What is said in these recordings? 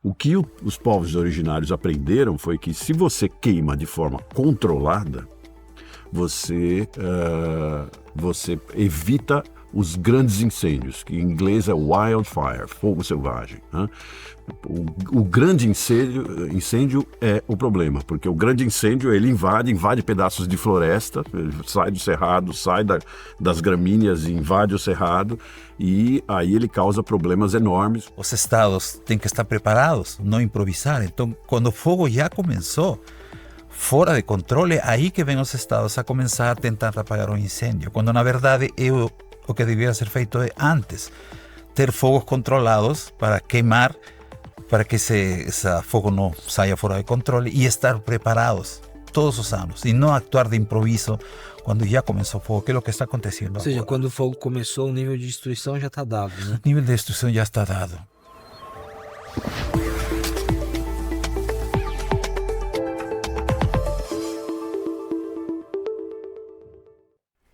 O que os povos originários aprenderam foi que se você queima de forma controlada, você evita os grandes incêndios, que em inglês é wildfire, fogo selvagem, né? O grande incêndio é o problema, porque o grande incêndio ele invade pedaços de floresta, sai do cerrado, sai das gramíneas e invade o cerrado, e aí ele causa problemas enormes. Os estados têm que estar preparados, não improvisar. Então, quando o fogo já começou, fora de controle, aí que vem os estados a começar a tentar apagar o incêndio, quando na verdade o que deveria ser feito é antes, ter fogos controlados para queimar, para que esse fogo não saia fora de controle e estar preparados todos os anos e não actuar de improviso quando já começou o fogo, que é o que está acontecendo agora. Ou seja, quando o fogo começou, o nível de destruição já está dado, né? O nível de destruição já está dado.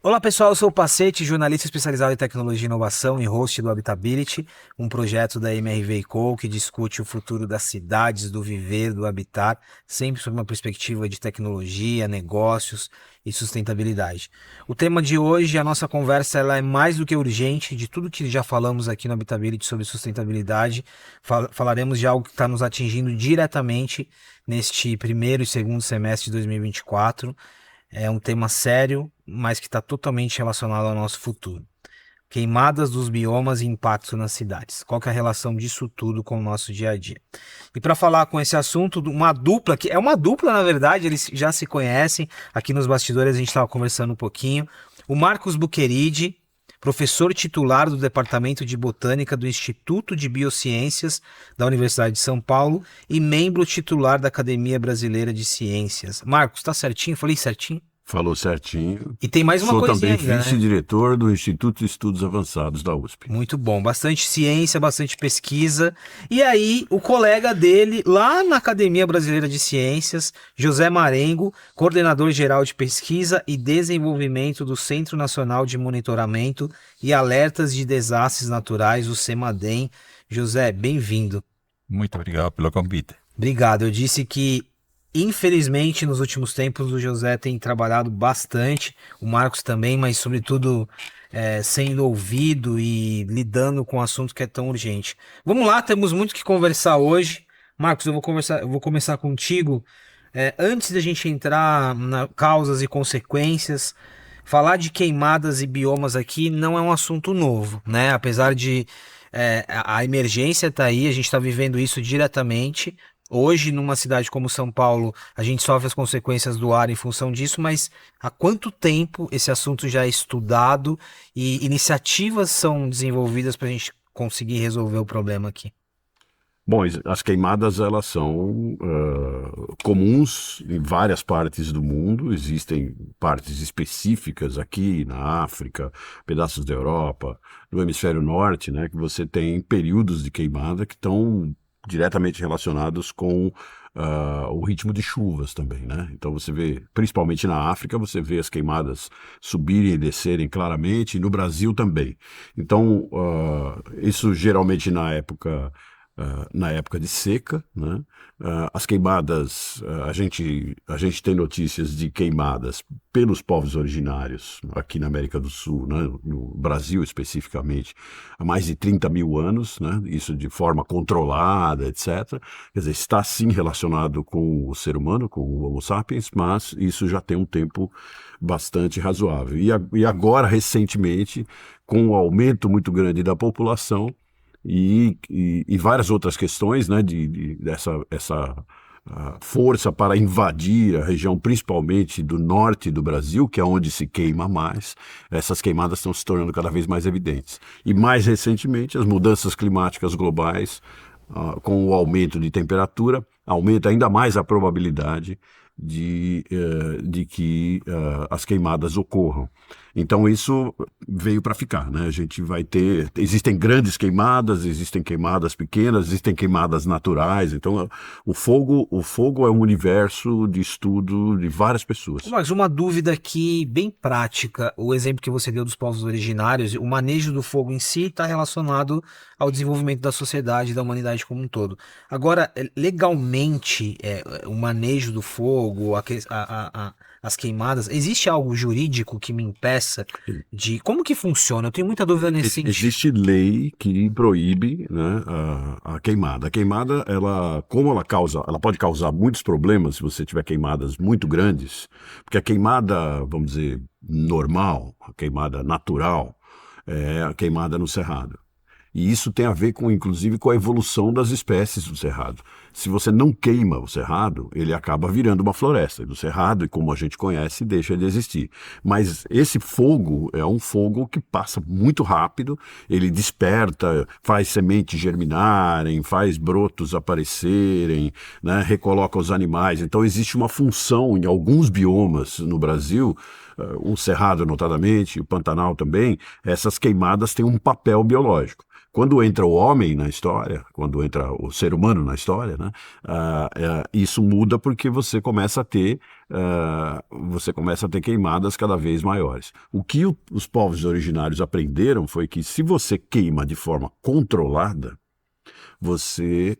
Olá pessoal, eu sou o Pacete, jornalista especializado em tecnologia e inovação e host do Habitability, um projeto da MRV & Co que discute o futuro das cidades, do viver, do habitar, sempre sob uma perspectiva de tecnologia, negócios e sustentabilidade. O tema de hoje, a nossa conversa, ela é mais do que urgente. De tudo que já falamos aqui no Habitability sobre sustentabilidade, falaremos de algo que está nos atingindo diretamente neste primeiro e segundo semestre de 2024. É um tema sério, mas que está totalmente relacionado ao nosso futuro. Queimadas dos biomas e impactos nas cidades. Qual que é a relação disso tudo com o nosso dia a dia? E para falar com esse assunto, uma dupla, que é uma dupla na verdade, eles já se conhecem. Aqui nos bastidores a gente estava conversando um pouquinho. O Marcos Bucheridi, professor titular do Departamento de Botânica do Instituto de Biociências da Universidade de São Paulo e membro titular da Academia Brasileira de Ciências. Marcos, tá certinho? Falei certinho? Falou certinho. E tem mais uma coisinha. Sou também ainda, vice-diretor do Instituto de Estudos Avançados da USP. Muito bom, bastante ciência, bastante pesquisa. E aí, o colega dele, lá na Academia Brasileira de Ciências, José Marengo, coordenador geral de pesquisa e desenvolvimento do Centro Nacional de Monitoramento e Alertas de Desastres Naturais, o CEMADEM. José, bem-vindo. Muito obrigado pelo convite. Obrigado. Eu disse que, infelizmente, nos últimos tempos, o José tem trabalhado bastante, o Marcos também, mas sobretudo sendo ouvido e lidando com um assunto que é tão urgente. Vamos lá, temos muito que conversar hoje. Marcos, eu vou começar contigo. Antes da gente entrar na causas e consequências, falar de queimadas e biomas aqui não é um assunto novo, né? Apesar de a emergência tá aí, a gente está vivendo isso diretamente. Hoje, numa cidade como São Paulo, a gente sofre as consequências do ar em função disso, mas há quanto tempo esse assunto já é estudado e iniciativas são desenvolvidas para a gente conseguir resolver o problema aqui? Bom, as queimadas elas são comuns em várias partes do mundo. Existem partes específicas aqui na África, pedaços da Europa, no hemisfério norte, né, que você tem períodos de queimada que estão diretamente relacionados com o ritmo de chuvas também, né? Então você vê, principalmente na África, você vê as queimadas subirem e descerem claramente, e no Brasil também. Então, isso geralmente na época de seca, né? As queimadas, a gente tem notícias de queimadas pelos povos originários aqui na América do Sul, né? No Brasil especificamente, há mais de 30 mil anos, né? Isso de forma controlada, etc. Quer dizer, está sim relacionado com o ser humano, com o Homo sapiens, mas isso já tem um tempo bastante razoável. E agora, recentemente, com o aumento muito grande da população, e várias outras questões, né, dessa força para invadir a região, principalmente do norte do Brasil, que é onde se queima mais, essas queimadas estão se tornando cada vez mais evidentes. E mais recentemente, as mudanças climáticas globais, com o aumento de temperatura, aumenta ainda mais a probabilidade de que as queimadas ocorram. Então isso veio para ficar, né? A gente vai ter, existem grandes queimadas, existem queimadas pequenas, existem queimadas naturais. Então o fogo é um universo de estudo de várias pessoas. Mas uma dúvida aqui bem prática, o exemplo que você deu dos povos originários, o manejo do fogo em si está relacionado ao desenvolvimento da sociedade e da humanidade como um todo. Agora, legalmente, o manejo do fogo, as queimadas, existe algo jurídico que me impeça de... Como que funciona? Eu tenho muita dúvida nesse sentido. Existe lei que proíbe, né, a queimada. A queimada, como ela pode causar muitos problemas se você tiver queimadas muito grandes, porque a queimada, vamos dizer, normal, a queimada natural, é a queimada no cerrado. E isso tem a ver inclusive com a evolução das espécies do cerrado. Se você não queima o cerrado, ele acaba virando uma floresta. Do cerrado, e como a gente conhece, deixa de existir. Mas esse fogo é um fogo que passa muito rápido, ele desperta, faz sementes germinarem, faz brotos aparecerem, né, recoloca os animais. Então existe uma função em alguns biomas no Brasil, o cerrado notadamente, o Pantanal também, essas queimadas têm um papel biológico. Quando entra o homem na história, quando entra o ser humano na história, né, isso muda porque você começa a ter queimadas cada vez maiores. O que os povos originários aprenderam foi que se você queima de forma controlada, você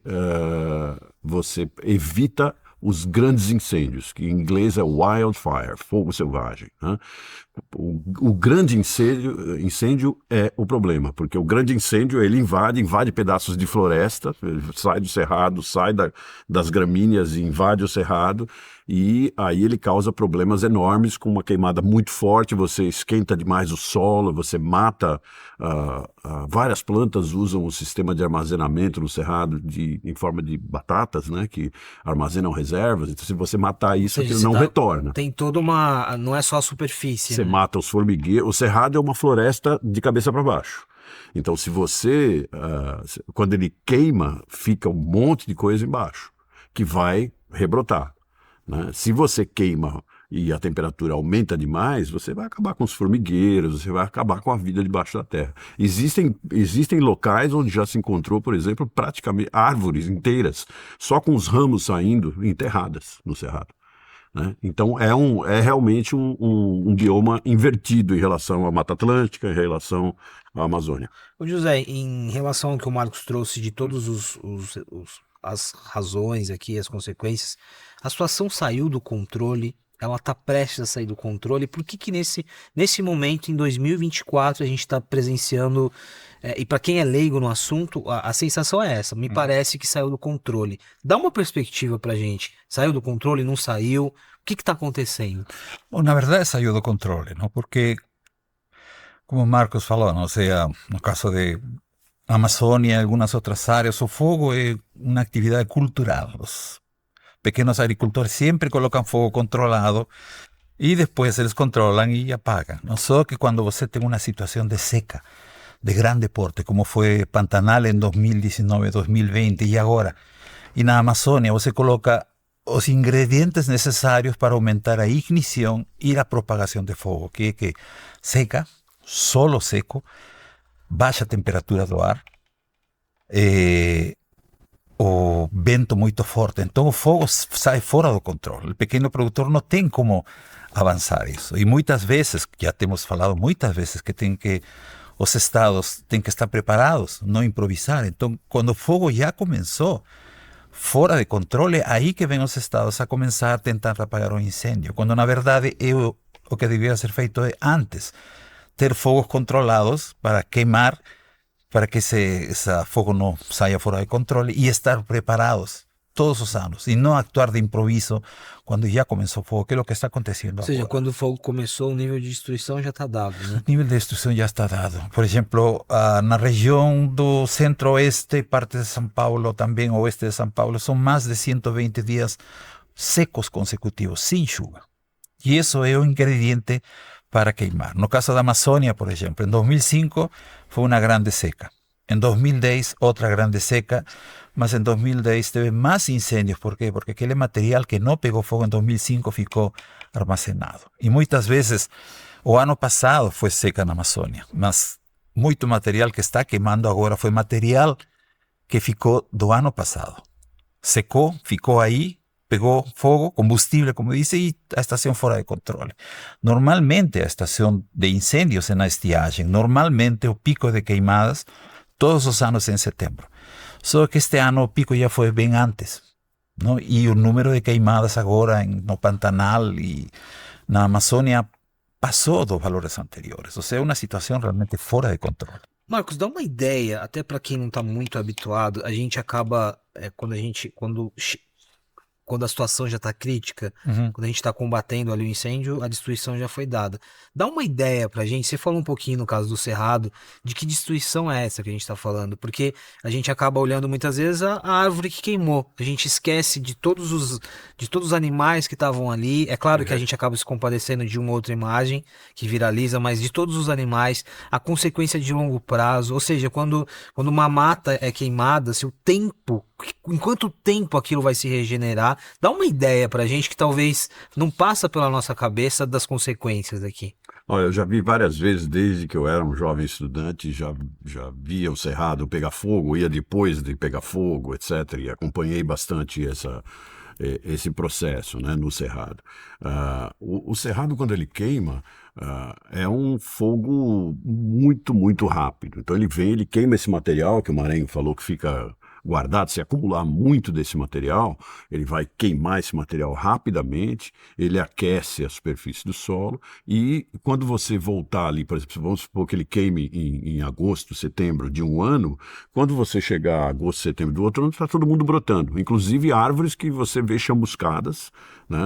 evita os grandes incêndios, que em inglês é wildfire, fogo selvagem, né? O grande incêndio é o problema, porque o grande incêndio ele invade pedaços de floresta, sai do cerrado, sai das gramíneas e invade o cerrado, e aí ele causa problemas enormes com uma queimada muito forte, você esquenta demais o solo, você mata, várias plantas usam o sistema de armazenamento no cerrado em forma de batatas, né, que armazenam reservas, então se você matar isso, aquilo não retorna. Tem toda não é só a superfície. Você mata os formigueiros, o cerrado é uma floresta de cabeça para baixo. Então se você, quando ele queima, fica um monte de coisa embaixo, que vai rebrotar. Né? Se você queima e a temperatura aumenta demais, você vai acabar com os formigueiros, você vai acabar com a vida debaixo da terra. Existem locais onde já se encontrou, por exemplo, praticamente árvores inteiras, só com os ramos saindo, enterradas no cerrado. Né? Então é realmente um bioma invertido em relação à Mata Atlântica, em relação à Amazônia. Ô José, em relação ao que o Marcos trouxe de todos as razões aqui, as consequências, a situação saiu do controle, ela está prestes a sair do controle. Por que nesse momento, em 2024, a gente está presenciando, e para quem é leigo no assunto, a sensação é essa, me parece que saiu do controle. Dá uma perspectiva para a gente, saiu do controle, não saiu, o que está acontecendo? Bom, na verdade saiu do controle, não? Porque, como Marcos falou, não? Ou seja, no caso de Amazônia e algumas outras áreas, o fogo é uma atividade cultural. Os pequenos agricultores sempre colocam fogo controlado e depois eles controlam e apagam. Não só que quando você tem uma situação de seca, de grande porte, como foi Pantanal em 2019, 2020 e agora, e na Amazônia você coloca os ingredientes necessários para aumentar a ignição e a propagação de fogo, que é que seca, solo seco, baixa temperatura do ar, o vento muito forte. Então o fogo sai fora do controle. O pequeno produtor não tem como avançar isso. E muitas vezes, já temos falado muitas vezes, os estados têm que estar preparados, não improvisar. Então, quando o fogo já começou, fora de controle, aí que vem os estados a começar a tentar apagar o incêndio. Quando, na verdade, o que devia ser feito é antes ter fogos controlados para queimar, para que esse fogo não saia fora de controle e estar preparados todos os anos e não actuar de improviso quando já começou o fogo, que é o que está acontecendo agora. Ou seja, quando o fogo começou, o nível de destruição já está dado, né? O nível de destruição já está dado. Por exemplo, na região do centro-oeste, parte de São Paulo, também oeste de São Paulo, são mais de 120 dias secos consecutivos, sem chuva. E isso é o ingrediente para queimar. No caso da Amazônia, por exemplo, em 2005 foi uma grande seca. Em 2010, outra grande seca, mas em 2010 teve mais incêndios. Por quê? Porque aquele material que não pegou fogo em 2005 ficou armazenado. E muitas vezes, o ano passado foi seca na Amazônia, mas muito material que está queimando agora foi material que ficou do ano passado. Secou, ficou aí, pegou fogo, combustível, como disse, e a estação fora de controle. Normalmente, a estação de incêndios é na estiagem. Normalmente, o pico de queimadas, todos os anos em setembro. Só que este ano o pico já foi bem antes, não? E o número de queimadas agora no Pantanal e na Amazônia passou dos valores anteriores. Ou seja, é uma situação realmente fora de controle. Marcos, dá uma ideia, até para quem não está muito habituado, a gente acaba, quando a situação já está crítica, quando a gente está combatendo ali o incêndio, a destruição já foi dada. Dá uma ideia pra gente, você falou um pouquinho no caso do Cerrado, de que destruição é essa que a gente está falando, porque a gente acaba olhando muitas vezes a árvore que queimou, a gente esquece de todos os animais que estavam ali, é claro que a gente acaba se compadecendo de uma outra imagem que viraliza, mas de todos os animais, a consequência de longo prazo, ou seja, quando uma mata é queimada, se o tempo, em quanto tempo aquilo vai se regenerar, dá uma ideia pra gente que talvez não passa pela nossa cabeça das consequências aqui. Olha, eu já vi várias vezes, desde que eu era um jovem estudante, já via o Cerrado pegar fogo, ia depois de pegar fogo, etc. E acompanhei bastante esse processo, né, no Cerrado. O Cerrado, quando ele queima, é um fogo muito, muito rápido. Então ele queima esse material que o Marengo falou que fica guardado. Se acumular muito desse material, ele vai queimar esse material rapidamente, ele aquece a superfície do solo e quando você voltar ali, por exemplo, vamos supor que ele queime em agosto, setembro de um ano, quando você chegar a agosto, setembro do outro ano, está todo mundo brotando, inclusive árvores que você vê chamuscadas, né,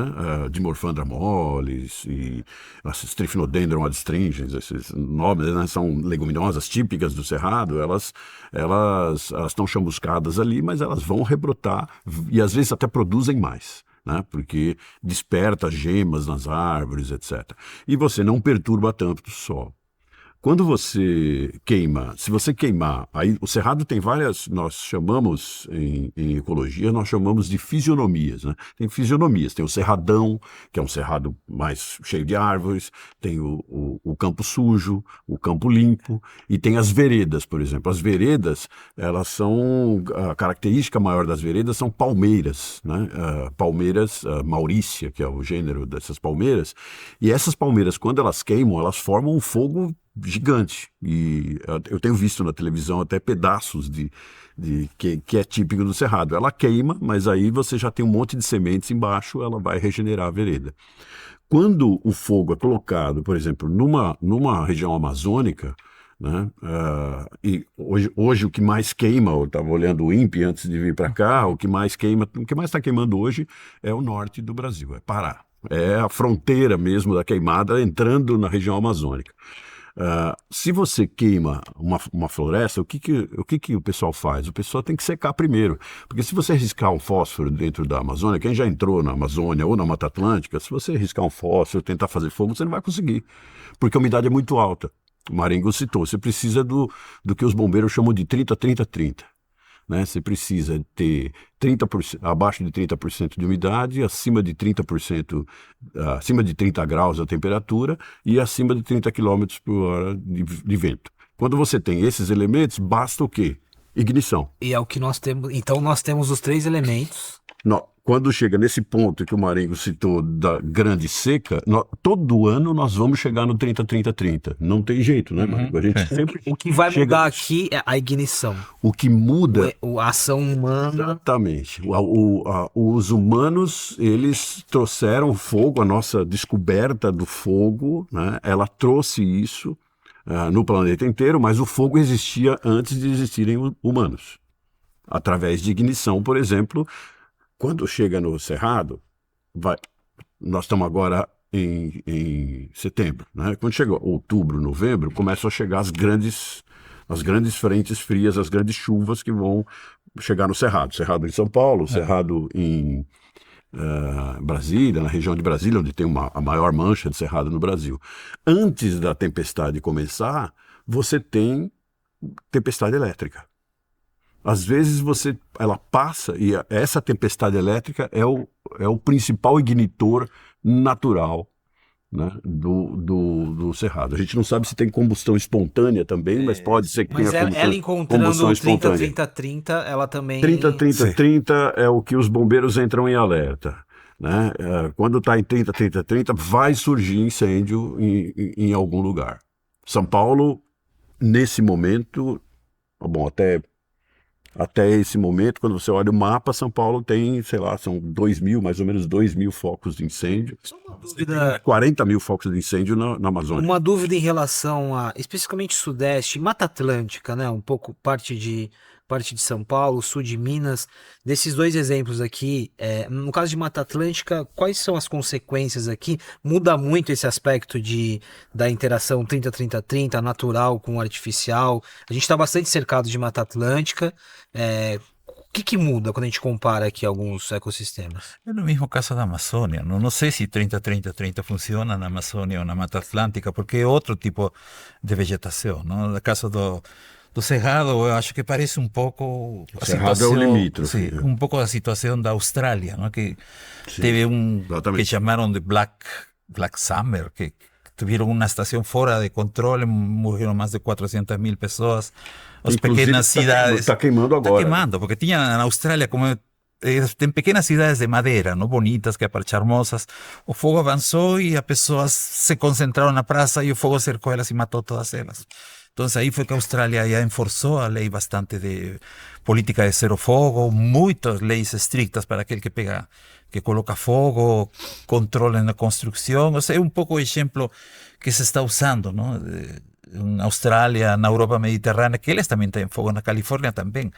Dimorphandra mollis e as Triphinodendron adstringens, esses nomes, né, são leguminosas típicas do Cerrado, elas estão chamuscadas ali, mas elas vão rebrotar e às vezes até produzem mais, né? Porque desperta gemas nas árvores, etc. E você não perturba tanto o solo. Quando você queima, se você queimar, aí o Cerrado tem várias, nós chamamos em ecologia, nós chamamos de fisionomias, né? Tem fisionomias, tem o Cerradão, que é um cerrado mais cheio de árvores, tem o campo sujo, o campo limpo, e tem as veredas, por exemplo. As veredas, elas são, a característica maior das veredas são palmeiras, né? Palmeiras maurícia, que é o gênero dessas palmeiras, e essas palmeiras, quando elas queimam, elas formam um fogo gigante, e eu tenho visto na televisão até pedaços que é típico do Cerrado. Ela queima, mas aí você já tem um monte de sementes embaixo, ela vai regenerar a vereda. Quando o fogo é colocado, por exemplo, numa região amazônica, né, e hoje o que mais queima, eu estava olhando o INPE antes de vir para cá, o que mais está queimando hoje é o norte do Brasil, é Pará. É a fronteira mesmo da queimada entrando na região amazônica. Se você queima uma floresta, o que o pessoal faz? O pessoal tem que secar primeiro, porque se você riscar um fósforo dentro da Amazônia, quem já entrou na Amazônia ou na Mata Atlântica, se você riscar um fósforo, tentar fazer fogo, você não vai conseguir, porque a umidade é muito alta. O Marengo citou, você precisa do que os bombeiros chamam de 30-30-30. Né? Você precisa ter 30%, abaixo de 30% de umidade, acima de 30%, acima de 30 graus a temperatura e acima de 30 km por hora de vento. Quando você tem esses elementos, basta o quê? Ignição. E é o que nós temos. Então nós temos os 3 elementos. Quando chega nesse ponto que o Marengo citou da grande seca, todo ano nós vamos chegar no 30-30-30. Não tem jeito, né, Marengo? A gente sempre O que vai mudar aqui é a ignição. O que muda... A ação humana... Exatamente. Os humanos, eles trouxeram fogo, a nossa descoberta do fogo, né? Ela trouxe isso no planeta inteiro, mas o fogo existia antes de existirem humanos. Através de ignição, por exemplo... Quando chega no Cerrado, nós estamos agora em setembro, né? Quando chega outubro, novembro, começam a chegar as grandes frentes frias, as grandes chuvas que vão chegar no Cerrado. Cerrado em São Paulo, Cerrado em Brasília, na região de Brasília, onde tem a maior mancha de cerrado no Brasil. Antes da tempestade começar, você tem tempestade elétrica. Às vezes ela passa, e essa tempestade elétrica é o principal ignitor natural, né, do Cerrado. A gente não sabe se tem combustão espontânea também, mas pode ser que Mas tenha ela encontrando combustão o espontânea. 30-30-30, ela também... 30-30-30 é o que os bombeiros entram em alerta. Né? Quando está em 30-30-30, vai surgir incêndio em algum lugar. São Paulo, nesse momento, bom, até esse momento, quando você olha o mapa, São Paulo tem, sei lá, são mais ou menos 2.000 focos de incêndio. Só uma dúvida, 40 mil focos de incêndio na Amazônia. uma dúvida em relação a, especificamente Sudeste, Mata Atlântica, né? Um pouco parte de São Paulo, sul de Minas. Desses dois exemplos aqui, no caso de Mata Atlântica, quais são as consequências aqui? Muda muito esse aspecto da interação 30-30-30, natural com artificial. A gente está bastante cercado de Mata Atlântica. O que muda quando a gente compara aqui alguns ecossistemas? É no mesmo caso da Amazônia. Não sei se 30-30-30 funciona na Amazônia ou na Mata Atlântica, porque é outro tipo de vegetação. Não? No caso do Cerrado, eu acho que parece um pouco a Cerrado situação, é o limítrofe. um pouco a situação da Austrália, não? Que Sim, teve exatamente. que chamaram de Black Summer, que tiveram uma estação fora de controle, morreram mais de 400.000 pessoas. As Inclusive, pequenas cidades... Está queimando agora. Está queimando, porque tinha na Austrália como... Tem pequenas cidades de madeira, não bonitas, que é charmosas. O fogo avançou e as pessoas se concentraram na praça e o fogo cercou elas e matou todas elas. Então aí foi que a Austrália já enforçou a lei bastante de política de zero fogo, muitas leis estrictas para aquele que coloca fogo, controle na construção. Ou seja, é um pouco o exemplo que se está usando, não? Na Austrália, na Europa Mediterrânea, que eles também têm fogo, na Califórnia também.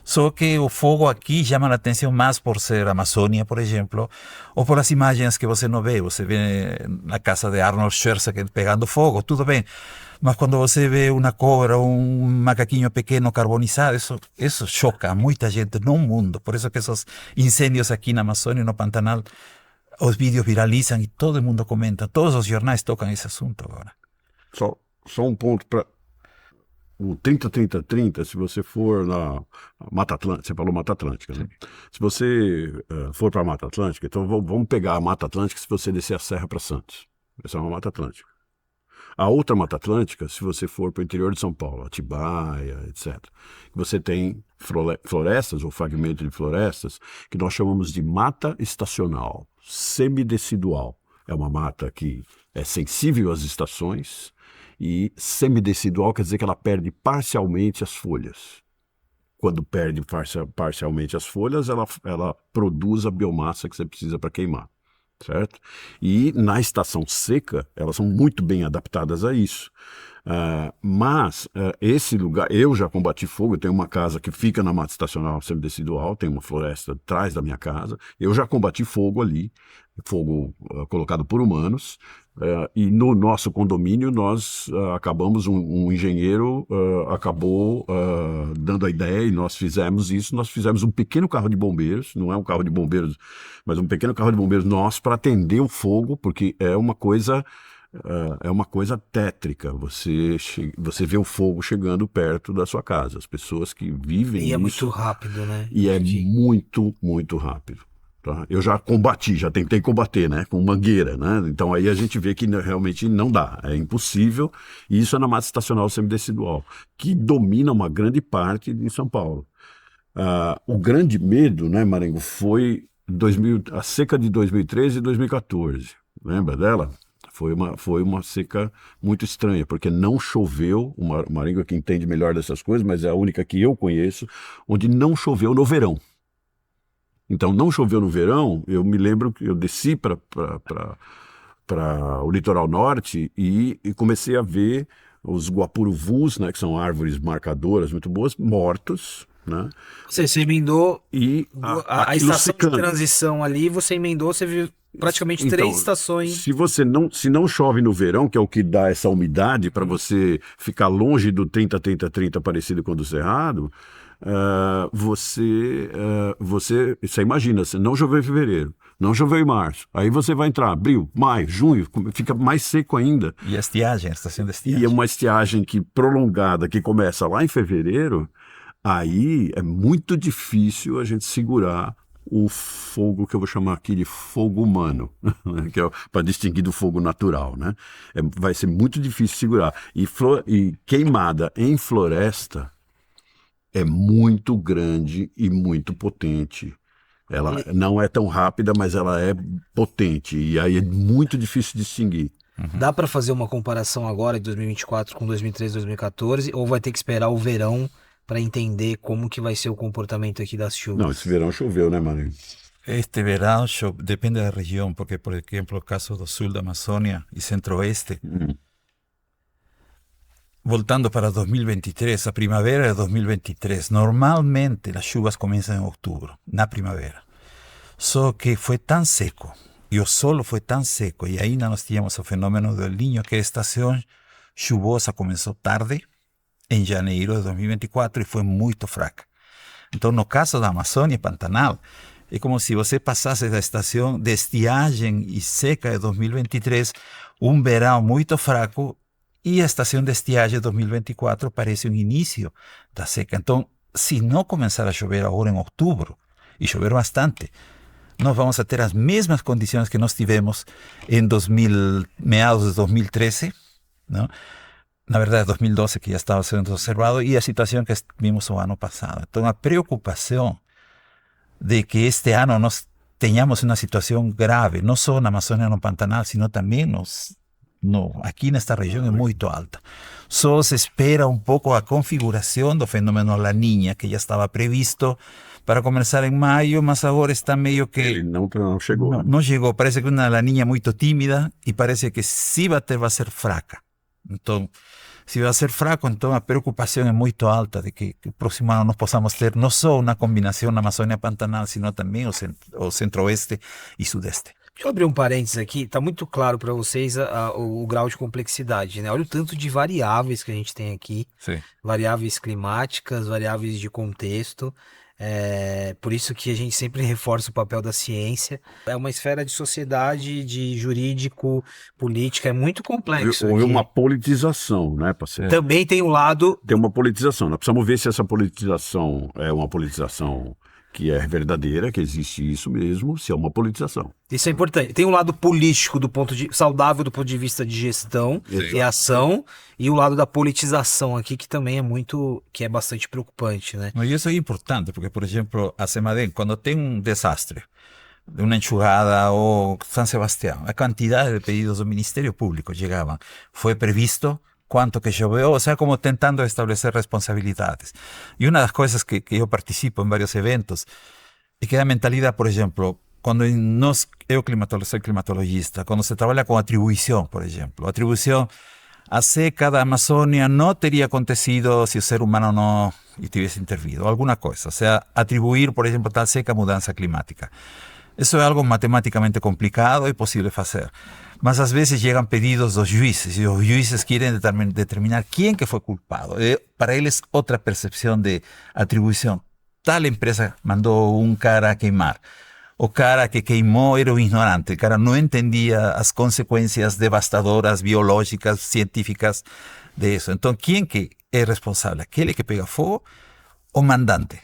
Só que o fogo aqui chama a atenção mais por ser Amazônia, por exemplo, ou por as imagens que você não vê. Você vê na casa de Arnold Schwarzenegger pegando fogo, tudo bem. Mas quando você vê uma cobra ou um macaquinho pequeno carbonizado, isso choca muita gente no mundo. Por isso que esses incêndios aqui na Amazônia, no Pantanal, os vídeos viralizam e todo mundo comenta. Todos os jornais tocam esse assunto agora. Só um ponto para o 30-30-30, se você for na Mata Atlântica, você falou Mata Atlântica, né? Se você for para a Mata Atlântica, então vamos pegar a Mata Atlântica se você descer a serra para Santos. Essa é uma Mata Atlântica. A outra Mata Atlântica, se você for para o interior de São Paulo, Atibaia, etc., você tem florestas ou fragmentos de florestas que nós chamamos de mata estacional, semidecidual. É uma mata que é sensível às estações e semidecidual quer dizer que ela perde parcialmente as folhas. Quando perde parcialmente as folhas, ela produz a biomassa que você precisa para queimar. Certo? E na estação seca, elas são muito bem adaptadas a isso. Mas esse lugar, eu já combati fogo, eu tenho uma casa que fica na mata estacional semidecidual, tem uma floresta atrás da minha casa, eu já combati fogo ali, fogo colocado por humanos, e no nosso condomínio nós acabamos, um engenheiro acabou dando a ideia e nós fizemos isso, nós fizemos um pequeno carro de bombeiros, não é um carro de bombeiros, mas um pequeno carro de bombeiros nosso para atender o fogo, porque é uma coisa tétrica, você vê o fogo chegando perto da sua casa, as pessoas que vivem E é isso, muito rápido, né? e é muito, muito rápido. Tá? Eu já tentei combater, né, com mangueira, né? Então aí a gente vê que realmente não dá, é impossível, e isso é na mata estacional semidecidual, que domina uma grande parte de São Paulo. O grande medo, né, Marengo, foi a seca de 2013 e 2014, lembra dela? Foi uma seca muito estranha, porque não choveu, o Marengo é que entende melhor dessas coisas, mas é a única que eu conheço, onde não choveu no verão. Então, não choveu no verão, eu me lembro que eu desci para o litoral norte e comecei a ver os guapuruvus, né, que são árvores marcadoras muito boas, mortos, né? Você emendou E a aquilo estação secando. de transição ali, você emendou, você viu praticamente Então, 3 estações. Se não chove no verão, que é o que dá essa umidade para você ficar longe do 30-30-30 parecido com o do Cerrado, você imagina, se não choveu em fevereiro, não choveu em março, aí você vai entrar abril, maio, junho, fica mais seco ainda. E a estiagem, a estação de E estiagem. é uma estiagem prolongada que começa lá em fevereiro, aí é muito difícil a gente segurar o fogo que eu vou chamar aqui de fogo humano, né? Que é para distinguir do fogo natural, né? Vai ser muito difícil segurar. E queimada em floresta é muito grande e muito potente. Ela não é tão rápida, mas ela é potente. E aí é muito difícil distinguir. Dá para fazer uma comparação agora de 2024 com 2013, 2014? Ou vai ter que esperar o verão para entender como que vai ser o comportamento aqui das chuvas? Não, esse verão choveu, né, Marinho? Este verão depende da região, porque, por exemplo, o caso do sul da Amazônia e centro-oeste, voltando para 2023, a primavera de 2023, normalmente as chuvas começam em outubro, na primavera. Só que foi tão seco, e o solo foi tão seco, e ainda nós tínhamos o fenômeno do El Niño, que a estação chuvosa começou tarde, em janeiro de 2024, e foi muito fraca. Então, no caso da Amazônia Pantanal, é como se você passasse da estação de estiagem e seca de 2023, um verão muito fraco, e a estação de estiagem de 2024 parece um início da seca. Então, se não começar a chover agora em outubro, e chover bastante, nós vamos a ter as mesmas condições que nós tivemos em meados de 2013, não? Na verdade, 2012, que já estava sendo observado, e a situação que vimos o ano passado. Então, a preocupação de que este ano nós tenhamos uma situação grave, não só na Amazônia, no Pantanal, sino também aqui nesta região é muito alta. Só se espera um pouco a configuração do fenômeno La Niña, que já estava previsto para começar em maio, mas agora está meio que... Ele não chegou. Não chegou, parece que uma La Niña muito tímida, e parece que se bater vai ser fraca. Então, se vai ser fraco, então a preocupação é muito alta de que o próximo ano nós possamos ter não só uma combinação na Amazônia Pantanal, sino também o centro-oeste e sudeste. Deixa eu abrir um parênteses aqui. Está muito claro para vocês o grau de complexidade, né? Olha o tanto de variáveis que a gente tem aqui. Sim. Variáveis climáticas, variáveis de contexto. Por isso que a gente sempre reforça o papel da ciência. É uma esfera de sociedade, de jurídico, política, é muito complexo. Houve uma politização, né, parceiro? Também tem um lado... Tem uma politização. Nós precisamos ver se essa politização é uma politização que é verdadeira, que existe isso mesmo, se é uma politização. Isso é importante. Tem um lado político saudável do ponto de vista de gestão e ação, e o lado da politização aqui, que também é bastante preocupante, né? E isso é importante, porque, por exemplo, a CEMADEM, quando tem um desastre, uma enxurrada ou São Sebastião, a quantidade de pedidos do Ministério Público chegavam. Foi previsto quanto que choveu, ou seja, como tentando estabelecer responsabilidades. E uma das coisas que eu participo em vários eventos é que a mentalidade, por exemplo, quando eu sou climatologista, quando se trabalha com atribuição, por exemplo, atribuição, a seca da Amazônia não teria acontecido se o ser humano não tivesse intervido, alguma coisa. Ou seja, atribuir, por exemplo, tal seca a mudança climática. Isso é algo matematicamente complicado e possível fazer. Mas às vezes chegam pedidos dos juízes, e os juízes querem determinar quem que foi culpado. Para eles, outra percepção de atribuição. Tal empresa mandou um cara a queimar. O cara que queimou era um ignorante. O cara não entendia as consequências devastadoras, biológicas, científicas disso. Então, quem que é responsável? Aquele que pega fogo ou mandante?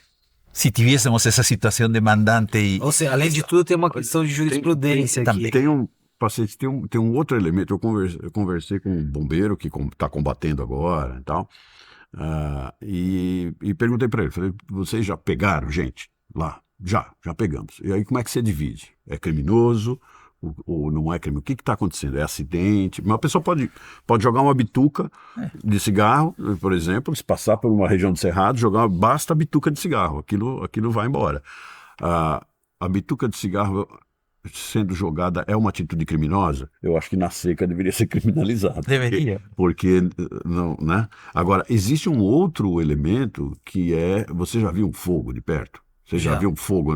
Se tivéssemos essa situação de mandante e... Ou seja, além de tudo, tem uma questão de jurisprudência aqui. Tem um outro elemento. Eu conversei com um bombeiro que está combatendo agora e tal, e perguntei para ele, falei, vocês já pegaram gente lá? Já pegamos. E aí como é que você divide? É criminoso ou não é crime? O que está acontecendo? É acidente? Mas a pessoa pode jogar uma bituca de cigarro, por exemplo, se passar por uma região de cerrado, basta a bituca de cigarro, aquilo vai embora. A bituca de cigarro sendo jogada é uma atitude criminosa? Eu acho que na seca deveria ser criminalizada. Deveria. Porque não, né? Agora, existe um outro elemento que você já viu um fogo de perto? Você já viu um fogo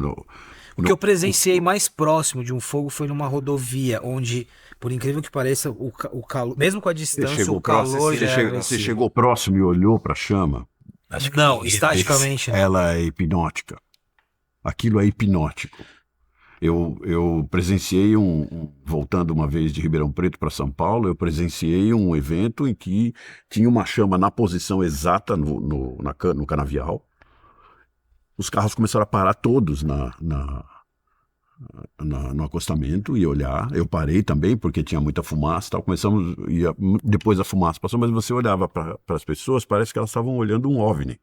O que eu presenciei mais próximo de um fogo foi numa rodovia, onde, por incrível que pareça, o calor, mesmo com a distância, o calor já era Você chegou próximo e olhou para a chama? Acho que Não, estaticamente não. Ela é hipnótica. Aquilo é hipnótico. Eu presenciei voltando uma vez de Ribeirão Preto para São Paulo, eu presenciei um evento em que tinha uma chama na posição exata no canavial. Os carros começaram a parar todos no acostamento e olhar. Eu parei também porque tinha muita fumaça, tal. Depois da fumaça passou, mas você olhava para as pessoas, parece que elas estavam olhando um OVNI.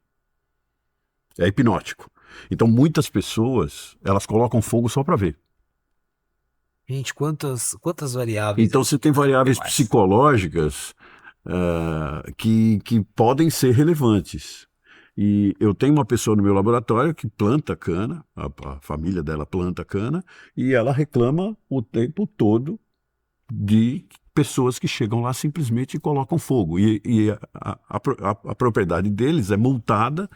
É hipnótico. Então muitas pessoas, elas colocam fogo só para ver. Gente, quantas variáveis. Então você tem variáveis psicológicas que podem ser relevantes. E eu tenho uma pessoa no meu laboratório que planta cana, a família dela planta cana, e ela reclama o tempo todo de pessoas que chegam lá simplesmente e colocam fogo. E a propriedade deles é multada,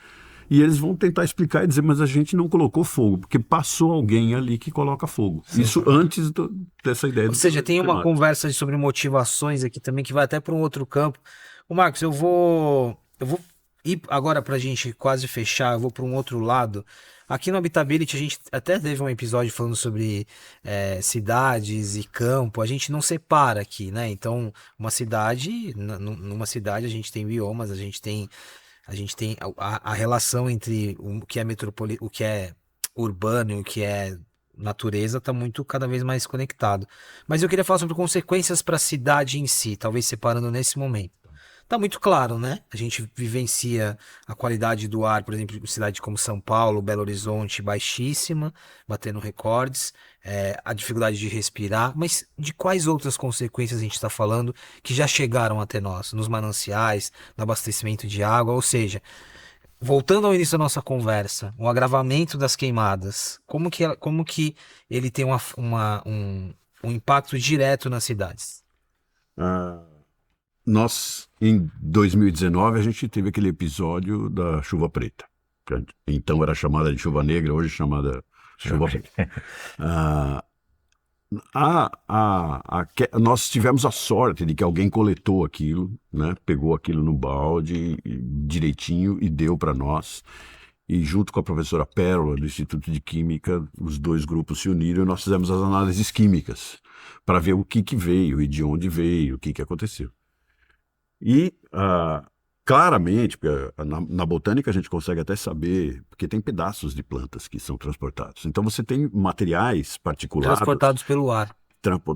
e eles vão tentar explicar e dizer, mas a gente não colocou fogo, porque passou alguém ali que coloca fogo. Sim. Isso antes dessa ideia. Ou seja, tem uma conversa sobre motivações aqui também, que vai até para um outro campo. Ô Marcos, eu vou ir agora para a gente quase fechar, eu vou para um outro lado. Aqui no Habitability a gente até teve um episódio falando sobre cidades e campo, a gente não separa aqui, né? Então, numa cidade a gente tem biomas, a gente tem a relação entre o que é o que é urbano e o que é natureza está muito cada vez mais conectado. Mas eu queria falar sobre consequências para a cidade em si, talvez separando nesse momento. Tá muito claro, né? A gente vivencia a qualidade do ar, por exemplo, em cidades como São Paulo, Belo Horizonte, baixíssima, batendo recordes, a dificuldade de respirar, mas de quais outras consequências a gente está falando que já chegaram até nós, nos mananciais, no abastecimento de água, ou seja, voltando ao início da nossa conversa, o agravamento das queimadas, como que ele tem um impacto direto nas cidades? Nós, em 2019, a gente teve aquele episódio da chuva preta. Então era chamada de chuva negra, hoje é chamada chuva preta. Nós tivemos a sorte de que alguém coletou aquilo, né? Pegou aquilo no balde direitinho e deu para nós. E junto com a professora Pérola, do Instituto de Química, os dois grupos se uniram e nós fizemos as análises químicas para ver o que veio e de onde veio, o que aconteceu. E claramente, na botânica a gente consegue até saber, porque tem pedaços de plantas que são transportados. Então você tem materiais particulares... Transportados pelo ar.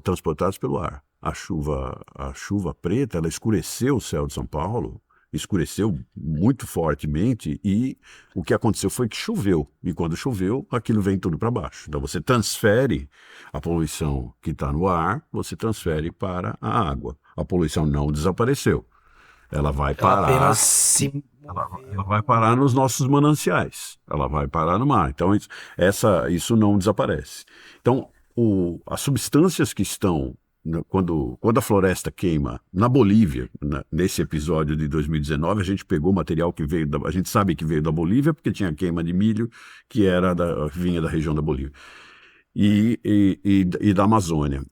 Transportados pelo ar. A chuva preta, ela escureceu o céu de São Paulo, escureceu muito fortemente, e o que aconteceu foi que choveu. E quando choveu, aquilo vem tudo para baixo. Então você transfere a poluição que está no ar, você transfere para a água. A poluição não desapareceu. Ela vai parar. Ela vai parar nos nossos mananciais. Ela vai parar no mar. Então, isso não desaparece. Então, as substâncias que estão. Quando a floresta queima na Bolívia, nesse episódio de 2019, a gente pegou material que veio a gente sabe que veio da Bolívia, porque tinha queima de milho que vinha da região da Bolívia. E da Amazônia.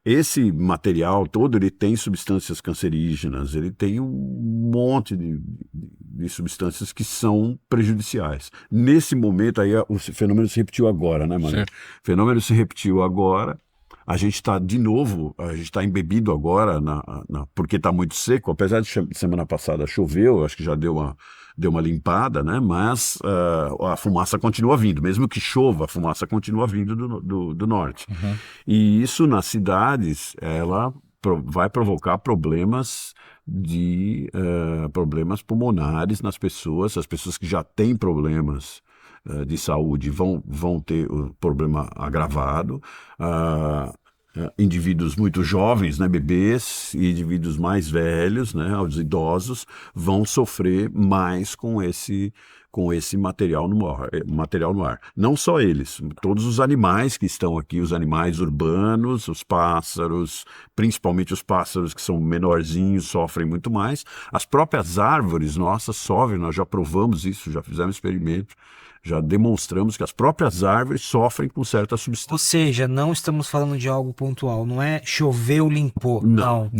Esse material todo, ele tem substâncias cancerígenas, ele tem um monte de substâncias que são prejudiciais. Nesse momento, aí o fenômeno se repetiu agora, né, mano? O fenômeno se repetiu agora, a gente está de novo, a gente está embebido agora, porque está muito seco, apesar de semana passada choveu, acho que já deu uma limpada, né? Mas a fumaça continua vindo, mesmo que chova, a fumaça continua vindo do norte. Uhum. E isso nas cidades, ela vai provocar problemas pulmonares nas pessoas, as pessoas que já têm problemas de saúde vão ter o problema agravado. Indivíduos muito jovens, né, bebês, e indivíduos mais velhos, né, os idosos, vão sofrer mais com esse material no ar. Não só eles, todos os animais que estão aqui, os animais urbanos, os pássaros, principalmente os pássaros que são menorzinhos, sofrem muito mais. As próprias árvores nossas sofrem, nós já provamos isso, já fizemos experimento, já demonstramos que as próprias árvores sofrem com certa substância. Ou seja, não estamos falando de algo pontual, não é choveu, limpou. Não.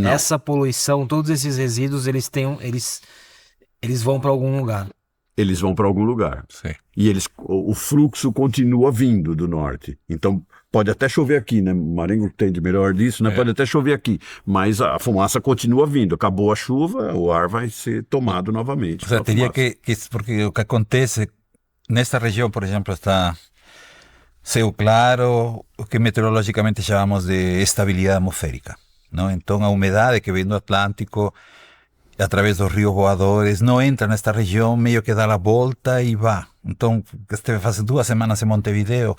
Essa poluição, todos esses resíduos, eles Eles vão para algum lugar. Eles vão para algum lugar. Sim. E o fluxo continua vindo do norte. Então, pode até chover aqui, né? Marengo tem de melhor disso, né? Pode até chover aqui, mas a fumaça continua vindo. Acabou a chuva, o ar vai ser tomado novamente. O sea, pela teria fumaça. porque o que acontece nesta região, por exemplo, está céu claro, o que meteorologicamente chamamos de estabilidade atmosférica, não? Então a umidade que vem do Atlântico a través dos rios voadores não entra nesta região, meio que dá a volta e vai. Então, esteve faz 2 semanas em Montevideo,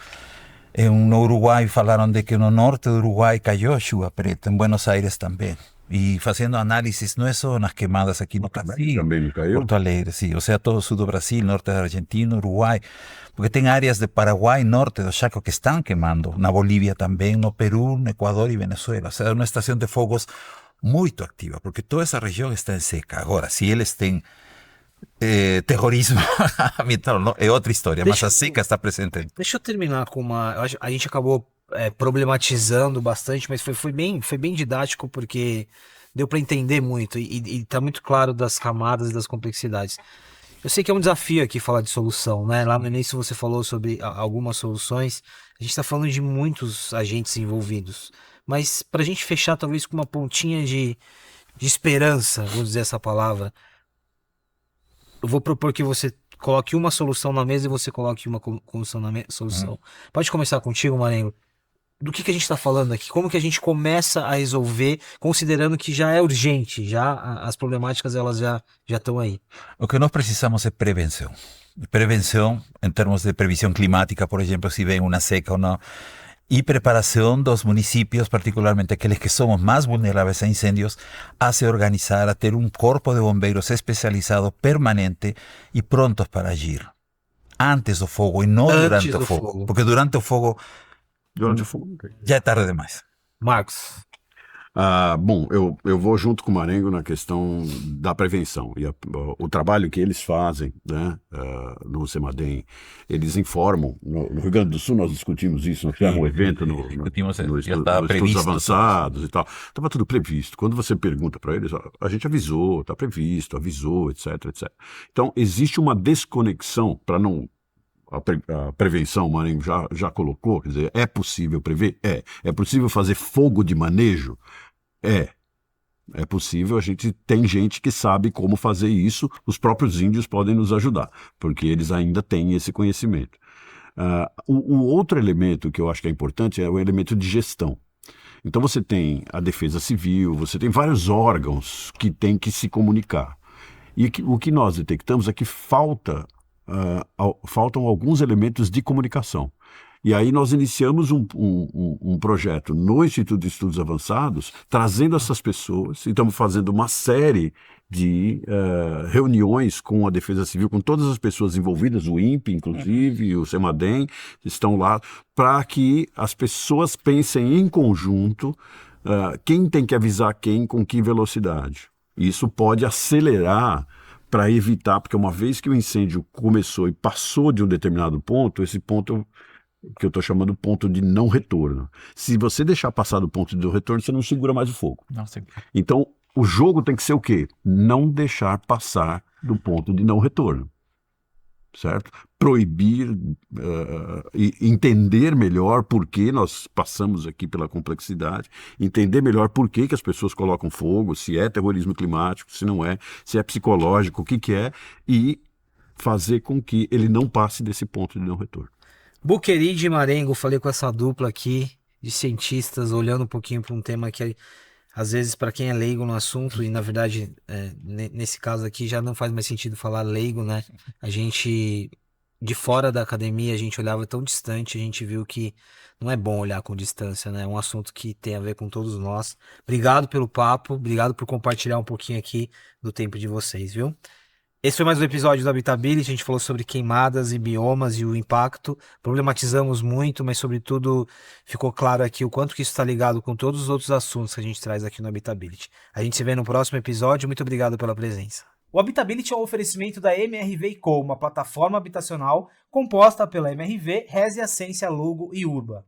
no Uruguai falaram de que no norte do Uruguai caiu chuva preta, em Buenos Aires também. E fazendo análisis, não é só nas queimadas aqui no Brasil, Também não caiu? Porto Alegre, sim, ou seja, todo o sul do Brasil, norte da Argentina, Uruguai, porque tem áreas de Paraguai, norte do Chaco que estão queimando, na Bolívia também, no Peru, no Equador e Venezuela, ou seja, é uma estação de fogos muito ativa, porque toda essa região está em seca. Agora, se eles têm terrorismo ambiental, não, é outra história, mas a seca está presente. Deixa eu terminar com uma. A gente acabou problematizando bastante, mas foi bem didático, porque deu para entender muito e tá muito claro das camadas e das complexidades. Eu sei que é um desafio aqui falar de solução, né? Lá no início você falou sobre algumas soluções. A gente está falando de muitos agentes envolvidos. Mas para a gente fechar talvez com uma pontinha de esperança, vou dizer essa palavra, eu vou propor que você coloque uma solução na mesa e você coloque uma solução na solução. Pode começar contigo, Marengo. Do que a gente está falando aqui? Como que a gente começa a resolver, considerando que já é urgente, já as problemáticas elas já estão aí? O que nós precisamos é prevenção. Prevenção em termos de previsão climática, por exemplo, se vem uma seca ou não. E preparação dos municípios, particularmente aqueles que somos mais vulneráveis a incêndios, a se organizar, a ter um corpo de bombeiros especializado, permanente e prontos para agir. Antes do fogo e não Antes durante o do fogo. fogo. Porque durante o fogo Durante o fogo. já é tarde demais. Marcos. Bom, eu vou junto com o Marengo na questão da prevenção. E o trabalho que eles fazem, né, no CEMADEM, eles informam. No Rio Grande do Sul nós discutimos isso, nós tivemos um evento no Já estava Estudos previsto. Avançados e tal. Estava tudo previsto. Quando você pergunta para eles, a gente avisou, está previsto, avisou, etc, etc. Então, existe uma desconexão para não... A prevenção, o Marengo já colocou, quer dizer, é possível prever? É possível fazer fogo de manejo? É possível, tem gente que sabe como fazer isso, os próprios índios podem nos ajudar, porque eles ainda têm esse conhecimento. O outro elemento que eu acho que é importante é o elemento de gestão. Então você tem a Defesa Civil, você tem vários órgãos que têm que se comunicar. E o que nós detectamos é que faltam alguns elementos de comunicação. E aí nós iniciamos um projeto no Instituto de Estudos Avançados, trazendo essas pessoas, e estamos fazendo uma série de reuniões com a Defesa Civil, com todas as pessoas envolvidas, o INPE, inclusive, o CEMADEM, estão lá, para que as pessoas pensem em conjunto quem tem que avisar quem, com que velocidade. Isso pode acelerar para evitar, porque uma vez que o incêndio começou e passou de um determinado ponto, esse ponto que eu estou chamando ponto de não retorno. Se você deixar passar do ponto de não retorno, você não segura mais o fogo. Nossa. Então, o jogo tem que ser o quê? Não deixar passar do ponto de não retorno. Certo? Proibir e entender melhor por que nós passamos aqui pela complexidade, entender melhor por que as pessoas colocam fogo, se é terrorismo climático, se não é, se é psicológico, o que é, e fazer com que ele não passe desse ponto de não retorno. Buqueride e Marengo, falei com essa dupla aqui de cientistas, olhando um pouquinho para um tema que às vezes para quem é leigo no assunto, e na verdade nesse caso aqui já não faz mais sentido falar leigo, né? A gente, de fora da academia, a gente olhava tão distante, a gente viu que não é bom olhar com distância, né? É um assunto que tem a ver com todos nós. Obrigado pelo papo, obrigado por compartilhar um pouquinho aqui do tempo de vocês, viu? Esse foi mais um episódio do Habitability. A gente falou sobre queimadas e biomas e o impacto. Problematizamos muito, mas sobretudo ficou claro aqui o quanto que isso está ligado com todos os outros assuntos que a gente traz aqui no Habitability. A gente se vê no próximo episódio. Muito obrigado pela presença. O Habitability é um oferecimento da MRV & Co, uma plataforma habitacional composta pela MRV, Resia, Ascensia, Lugo e Urba.